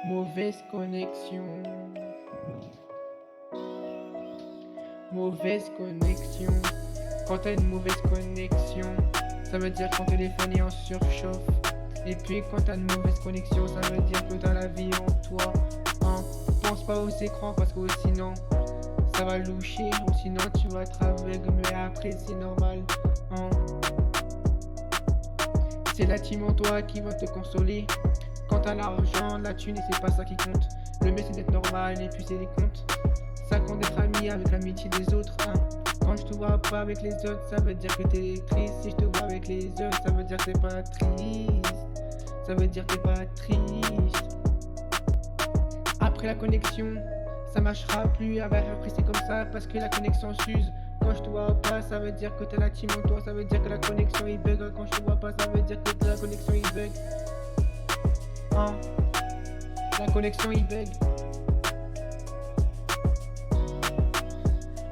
Mauvaise connexion. Mauvaise connexion. Quand t'as une mauvaise connexion, ça veut dire que ton téléphone est en surchauffe. Et puis quand t'as une mauvaise connexion, ça veut dire que t'as la vie en toi. Hein. Pense pas aux écrans parce que sinon ça va loucher, ou sinon tu vas être aveugle, mais après c'est normal. Hein. C'est la team en toi qui va te consoler. Quand t'as l'argent, la thune, et c'est pas ça qui compte. Le mieux c'est d'être normal et puis c'est les comptes. Ça compte d'être ami avec l'amitié des autres. Hein. Quand je te vois pas avec les autres, ça veut dire que t'es triste. Si je te vois avec les autres, ça veut dire que t'es pas triste. Ça veut dire que t'es pas triste. Après la connexion, ça marchera plus. Après c'est comme ça parce que la connexion s'use. Quand je te vois pas, ça veut dire que t'as la team en toi. Ça veut dire que la connexion il bug. Quand je te vois pas, ça veut dire que la connexion il bug. Hein. La connexion il bug.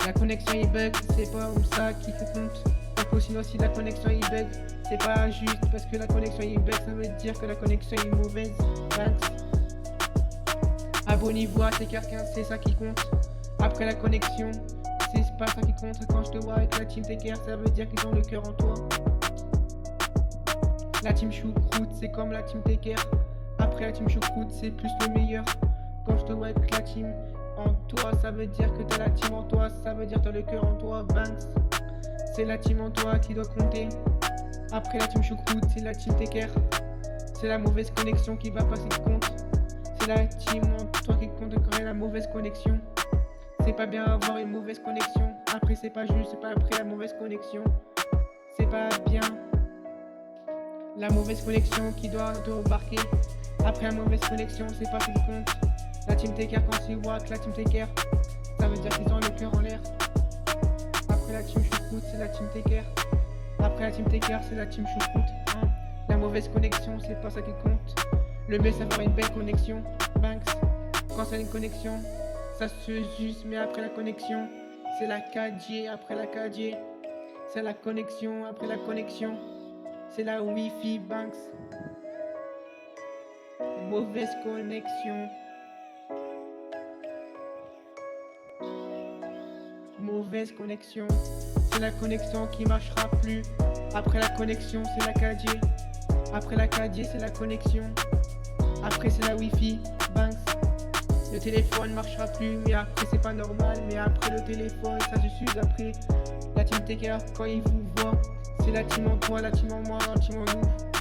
La connexion il bug, c'est pas comme ça qui fait compte. Parce que sinon si la connexion il bug, c'est pas juste parce que la connexion il bug, ça veut dire que la connexion est mauvaise. Thanks. Abonnez-vous à TK15, c'est ça qui compte. Après la connexion, c'est pas ça qui compte. Quand je te vois avec la team TK, ça veut dire qu'ils ont le cœur en toi. La team choucroute, c'est comme la team TK. Après la team choucroute, c'est plus le meilleur. Quand je te vois avec la team en toi, ça veut dire que t'as la team en toi. Ça veut dire que t'as le cœur en toi. Banks, c'est la team en toi qui doit compter. Après la team choucroute, c'est la team TK. C'est la mauvaise connexion qui va passer de compte. C'est la team en toi qui compte quand il y a la mauvaise connexion. C'est pas bien avoir une mauvaise connexion. Après c'est pas juste, c'est pas après la mauvaise connexion. C'est pas bien. La mauvaise connexion qui doit te embarquer. Après la mauvaise connexion, c'est pas ce qui compte. La team take care quand c'est wack, la team take care, ça veut dire qu'ils ont le cœur en l'air. Après la team choucroute, c'est la team take care. Après la team take care, c'est la team choucroute. Hein. La mauvaise connexion, c'est pas ça qui compte. Le mieux c'est avoir une belle connexion. Banks, quand c'est une connexion, ça se juste, mais après la connexion, c'est la 4G. Après la 4G, c'est la connexion. Après la connexion, c'est la Wi-Fi. Banks. Mauvaise connexion. Mauvaise connexion. C'est la connexion qui marchera plus. Après la connexion, c'est la 4G. Après la 4G, c'est la connexion. Après, c'est la Wi-Fi. Banks. Le téléphone marchera plus, mais après, c'est pas normal. Mais après, le téléphone, ça se s'use. Après, la team TK, quand ils vous voient, c'est la team en toi, la team en moi, la team en nous.